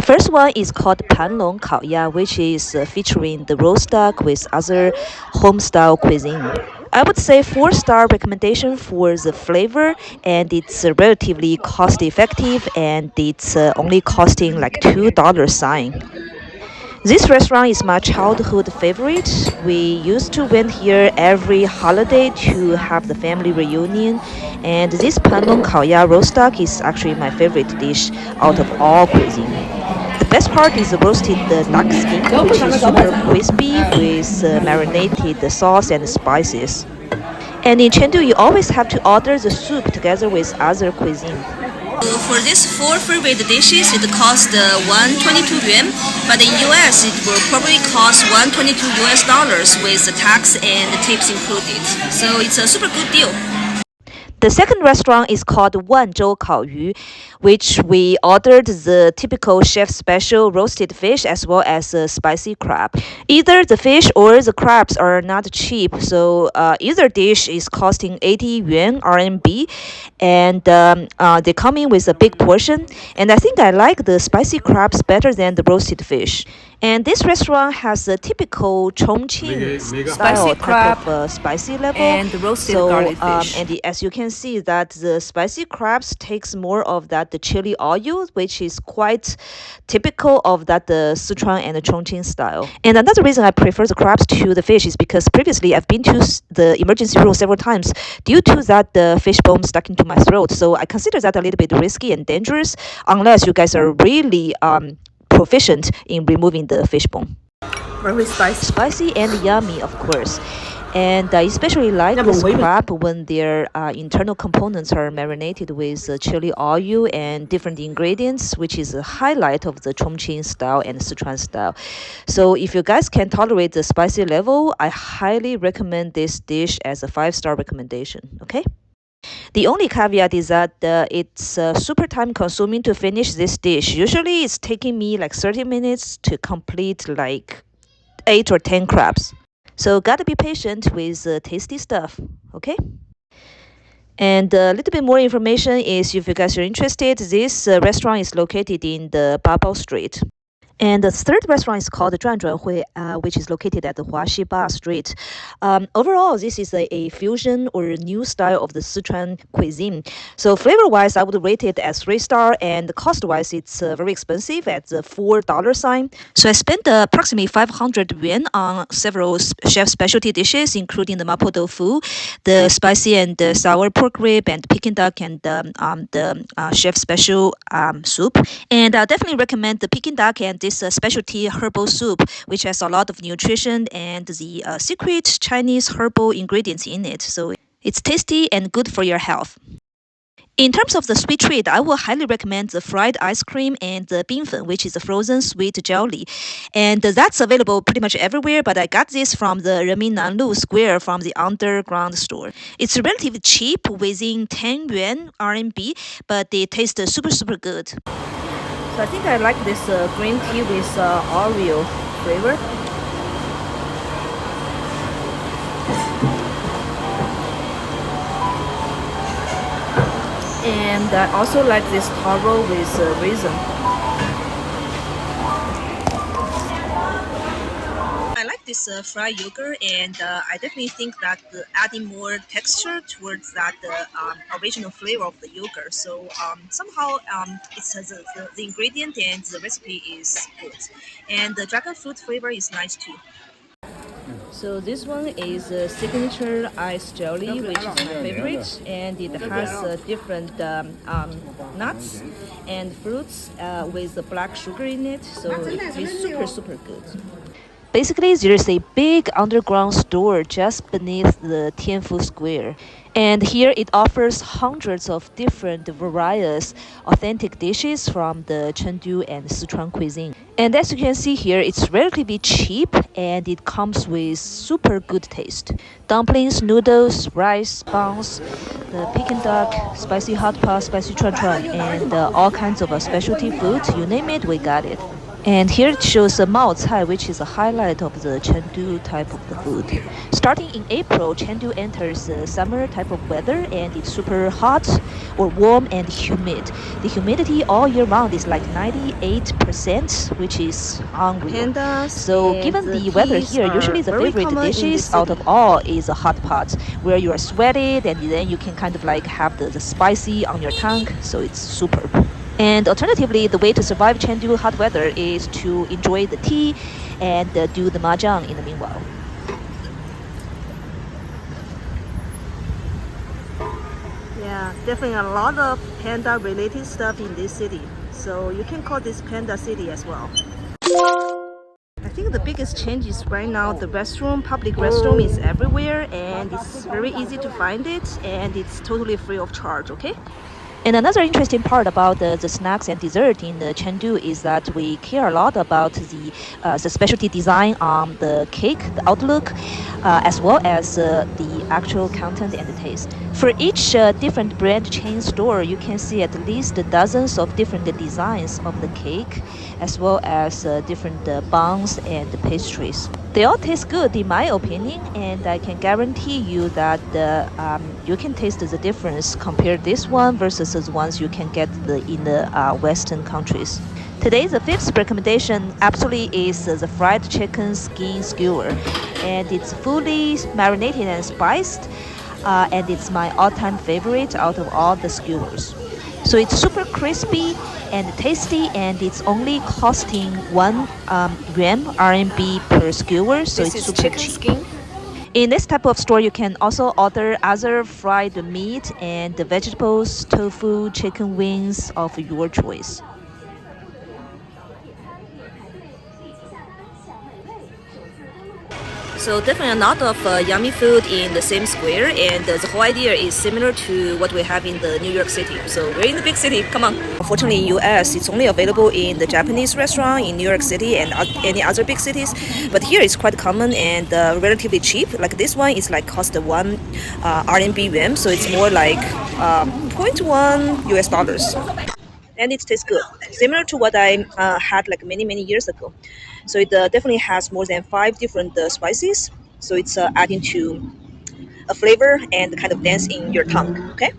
The first one is called Panlong Kaoya, which is featuring the roast duck with other home-style cuisine. I would say 4-star recommendation for the flavor, and it's relatively cost-effective, and it's only costing like $2 sign. This restaurant is my childhood favorite. We used to went here every holiday to have the family reunion, and this Panlong Kaoya roast duck is actually my favorite dish out of all cuisine. The best part is the roasted duck skin, which is super crispy with marinated sauce and spices. And in Chengdu, you always have to order the soup together with other cuisine. For these 4 favorite dishes, it costs 122 yuan, but in US it will probably cost 122 US dollars with the tax and the tips included. So it's a super good deal. The second restaurant is called Wanzhou Kaoyu, which we ordered the typical chef special roasted fish as well as a spicy crab. Either the fish or the crabs are not cheap, so either dish is costing 80 yuan RMB, and they come in with a big portion. And I think I like the spicy crabs better than the roasted fish. And this restaurant has a typical Chongqing style type of spicy level and roasted garlic fish. As you can see that the spicy crabs takes more of that the chili oil, which is quite typical of that the Sichuan and the Chongqing style. And another reason I prefer the crabs to the fish is because previously I've been to the emergency room several times due to that the fish bone stuck into my throat. So I consider that a little bit risky and dangerous unless you guys are really proficient in removing the fish bone. Very Spicy and yummy, of course. And I especially like this crab when their internal components are marinated with chili oil and different ingredients, which is a highlight of the Chongqing style and Sichuan style. So if you guys can tolerate the spicy level, I highly recommend this dish as a 5-star recommendation. Okay. The only caveat is that it's super time consuming to finish this dish. Usually it's taking me like 30 minutes to complete like 8 or 10 crabs. So gotta be patient with tasty stuff, okay? And a little bit more information is if you guys are interested, this restaurant is located in the Babao Street. And the third restaurant is called Zhuanzhuanhui, which is located at the Huaxi Ba Street. Overall, this is a fusion or a new style of the Sichuan cuisine. So flavor-wise, I would rate it as 3-star, and cost-wise, it's very expensive at the $4 sign. So I spent approximately 500 yuan on several chef specialty dishes, including the mapo tofu, the spicy and sour pork rib, and Peking duck, and the chef special soup. And I definitely recommend the Peking duck and this specialty herbal soup, which has a lot of nutrition and the secret Chinese herbal ingredients in it. So it's tasty and good for your health. In terms of the sweet treat, I will highly recommend the fried ice cream and the binfen, which is a frozen sweet jelly. And that's available pretty much everywhere, but I got this from the Renmin Nanlu Square from the underground store. It's relatively cheap, within 10 yuan RMB, but it tastes super, super good. So I think I like this green tea with Oreo flavor. And I also like this taro with raisin. I like this fried yogurt, and I definitely think that adding more texture towards that original flavor of the yogurt. So somehow it's the ingredient and the recipe is good, and the dragon fruit flavor is nice too. So this one is a signature ice jelly, which is my favorite, and it has different nuts and fruits with the black sugar in it. So it's super, super good. Basically, there's a big underground store just beneath the Tianfu Square. And here it offers hundreds of different various authentic dishes from the Chengdu and Sichuan cuisine. And as you can see here, it's relatively cheap and it comes with super good taste. Dumplings, noodles, rice, buns, the Peking duck, spicy hot pot, spicy chuan chuan, and all kinds of specialty foods. You name it, we got it. And here it shows a Mao Cai, which is a highlight of the Chengdu type of the food. Starting in April, Chengdu enters summer type of weather, and it's super hot or warm and humid. The humidity all year round is like 98%, which is unreal. Pandas So and given the the weather geese here, are usually the very favorite common in this dishes out city. of all is a hot pot, where you are sweated and then you can kind of like have the spicy on your tongue. So it's superb. And alternatively, the way to survive Chengdu hot weather is to enjoy the tea and do the mahjong in the meanwhile. Yeah, definitely a lot of panda related stuff in this city. So you can call this panda city as well. I think the biggest change is right now the restroom, public restroom is everywhere and it's very easy to find it and it's totally free of charge, okay? And another interesting part about the snacks and dessert in the Chengdu is that we care a lot about the specialty design on the cake, the outlook, as well as the actual content and the taste. For each different brand chain store, you can see at least dozens of different designs of the cake, as well as different buns and pastries. They all taste good in my opinion, and I can guarantee you that you can taste the difference compared this one versus the ones you can get in the Western countries. Today's fifth recommendation absolutely is the fried chicken skin skewer, and it's fully marinated and spiced, and it's my all-time favorite out of all the skewers. So it's super crispy and tasty, and it's only costing 1 yuan RMB per skewer, so This it's is super chicken cheap. skin. In this type of store, you can also order other fried meat and the vegetables, tofu, chicken wings of your choice. So definitely a lot of yummy food in the same square, and the whole idea is similar to what we have in the New York City. So we're in the big city. Come on. Unfortunately, in US, it's only available in the Japanese restaurant in New York City and any other big cities. But here it's quite common and relatively cheap. Like this one is like cost 1 RMB yuan, so it's more like 0.1 US dollars. And it tastes good, similar to what I had like many years ago. So it definitely has more than 5 different spices. So it's adding to a flavor and kind of dance in your tongue. Okay.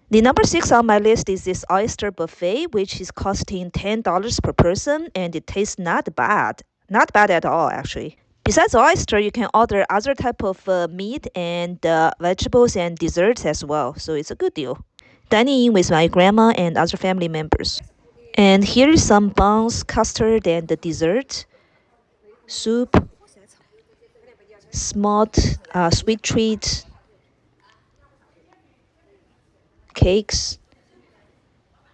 The number 6 on my list is this oyster buffet, which is costing $10 per person, and it tastes not bad at all actually. Besides oyster, you can order other type of meat and vegetables and desserts as well. So it's a good deal. Dining in with my grandma and other family members. And here is some buns, custard, and the dessert, soup, smart sweet treats, cakes,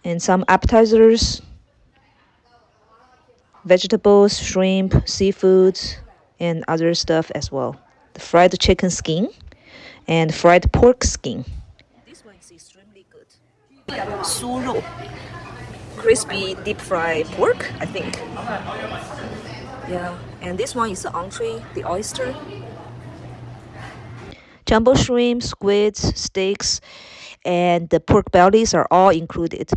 and some appetizers, vegetables, shrimp, seafood, and other stuff as well. The fried chicken skin and fried pork skin. This one is extremely good. 酥肉, crispy deep fried pork, I think. Yeah, and this one is the entree, the oyster. Jumbo shrimp, squids, steaks, and the pork bellies are all included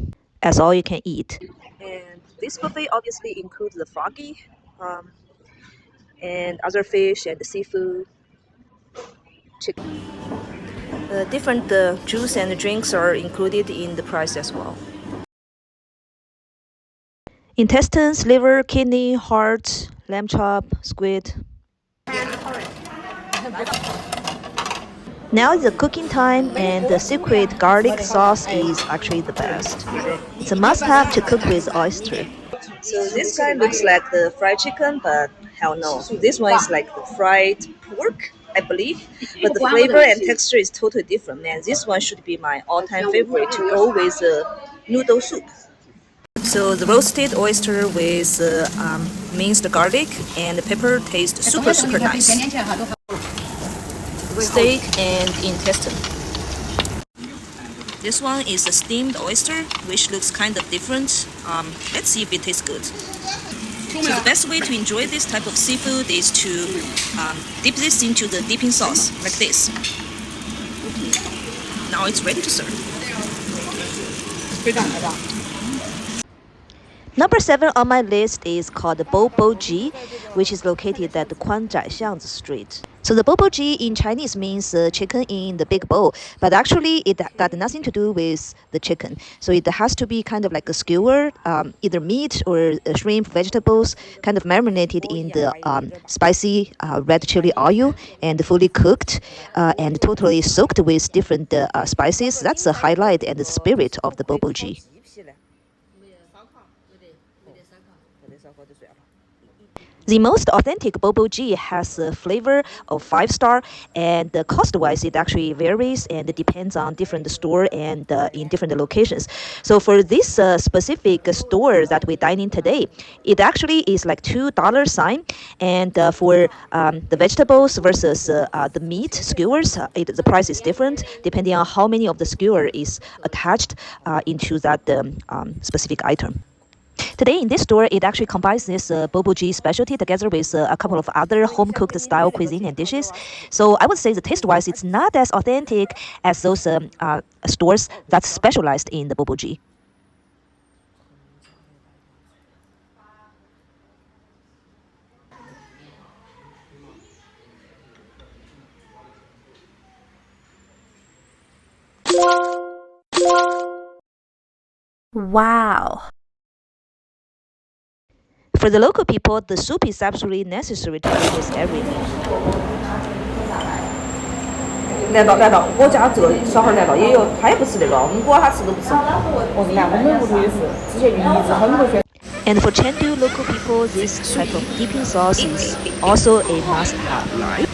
as all you can eat. And this buffet obviously includes the froggy um, and other fish and the seafood, chicken. Different juice and drinks are included in the price as well. Intestines, liver, kidney, heart, lamb chop, squid. Now it's the cooking time, and the secret garlic sauce is actually the best. It's a must-have to cook with oyster. So this guy looks like the fried chicken, but hell no. This one is like the fried pork, I believe. But the flavor and texture is totally different, man. This one should be my all-time favorite to go with noodle soup. So the roasted oyster with minced garlic and pepper taste super nice. Steak and intestine. This one is a steamed oyster, which looks kind of different. Let's see if it tastes good. So the best way to enjoy this type of seafood is to dip this into the dipping sauce, like this. Now it's ready to serve. Number 7 on my list is called the Boboji, which is located at the Kuanzhaixiang Street. So the Boboji in Chinese means chicken in the big bowl, but actually it got nothing to do with the chicken. So it has to be kind of like a skewer, either meat or shrimp, vegetables, kind of marinated in the spicy red chili oil and fully cooked and totally soaked with different spices. That's the highlight and the spirit of the Boboji. The most authentic boboji has a flavor of 5-star, and cost-wise, it actually varies and it depends on different store and in different locations. So for this specific store that we dine in today, it actually is like $2 sign, and for the vegetables versus the meat skewers, the price is different depending on how many of the skewer is attached into that specific item. Today in this store, it actually combines this boboji specialty together with a couple of other home-cooked style cuisine and dishes. So I would say the taste-wise, it's not as authentic as those stores that's specialized in the boboji. Wow. For the local people, the soup is absolutely necessary to eat with everything. 难道我家这个小孩难道也有？他也不吃那个，我们管他吃都不吃。哦，那我们屋头也是，之前一直很多学。 And for Chengdu local people, this type of dipping sauce is also a must-have.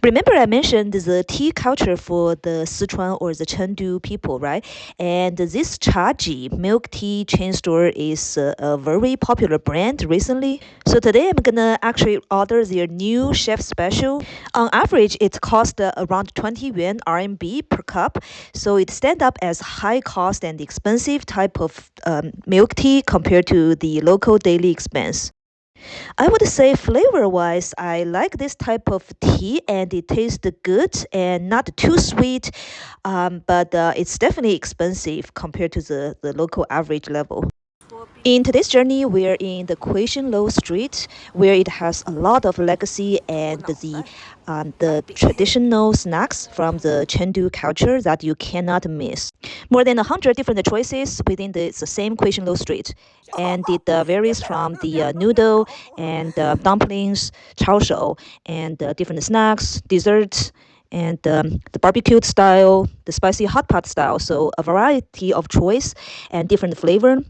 Remember I mentioned the tea culture for the Sichuan or the Chengdu people, right? And this Chaji milk tea chain store is a very popular brand recently. So today I'm gonna actually order their new chef special. On average, it costs around 20 yuan RMB per cup. So it stands up as high cost and expensive type of milk tea compared to the local daily expense. I would say flavor-wise, I like this type of tea and it tastes good and not too sweet, but it's definitely expensive compared to the local average level. In today's journey, we're in the Kuishinlo Street, where it has a lot of legacy and the traditional snacks from the Chengdu culture that you cannot miss. More than 100 different choices within the same Kuishinlo Street, and it varies from the noodle and dumplings, chaoshou, and different snacks, desserts, and the barbecued style, the spicy hot pot style. So a variety of choice and different flavor.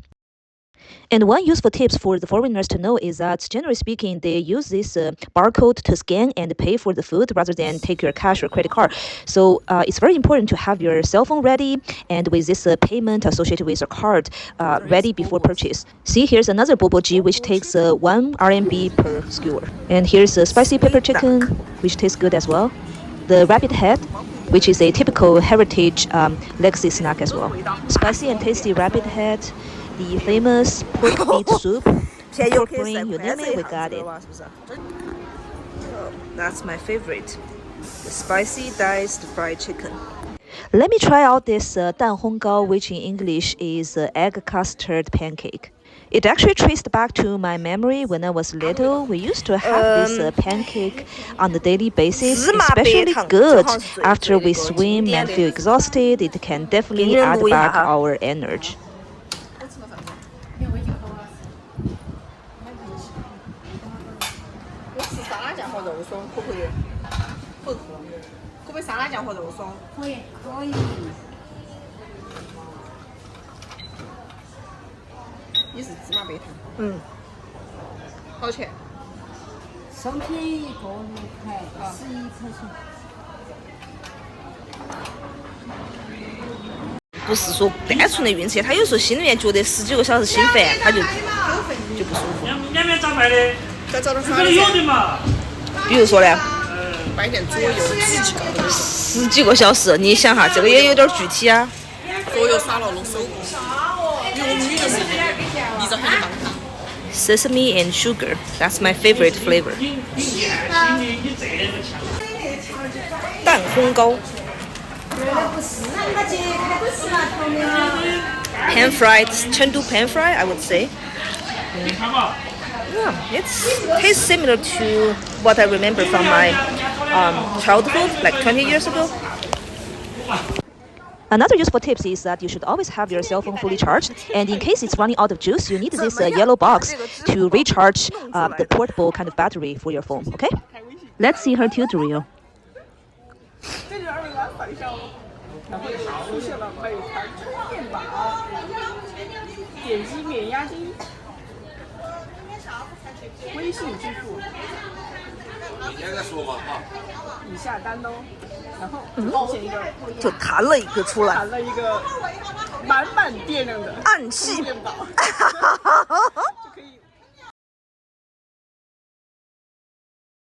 And one useful tips for the foreigners to know is that, generally speaking, they use this barcode to scan and pay for the food rather than take your cash or credit card. So it's very important to have your cell phone ready and with this payment associated with your card ready before purchase. See, here's another boboji which takes 1 RMB per skewer. And here's a spicy pepper chicken, which tastes good as well. The rabbit head, which is a typical heritage legacy snack as well. Spicy and tasty rabbit head. The famous pork meat soup, pork brain, you name it, we got it. That's my favorite, the spicy diced fried chicken. Let me try out this 蛋烘糕, which in English is egg custard pancake. It actually traced back to my memory when I was little. We used to have this pancake on a daily basis, especially good after we swim and feel exhausted. It can definitely add back our energy. Bus 是说单纯的运气，他有时候心里面觉得10几个小时心烦，他就不舒服。两边咋卖的？再找点啥？这个有的嘛。比如说呢半天左右，10几个小时，你想哈，这个也有点具体啊。左右耍了弄手工，比我们女的是离着很棒。Sesame and sugar, that's my favorite flavor. 蛋烘糕。pan-fried Chengdu pan-fried, I would say. Yeah, it tastes similar to what I remember from my childhood, like 20 years ago. Another useful tip is that you should always have your cell phone fully charged, and in case it's running out of juice, you need this yellow box to recharge the portable kind of battery for your phone, okay? Let's see her tutorial. 然后出现了美团充电宝，点击免押金，微信支付。你现在说嘛啊？你下单哦，然后出现一个，就弹了一个出来，弹了一个满满电量的暗器充电宝。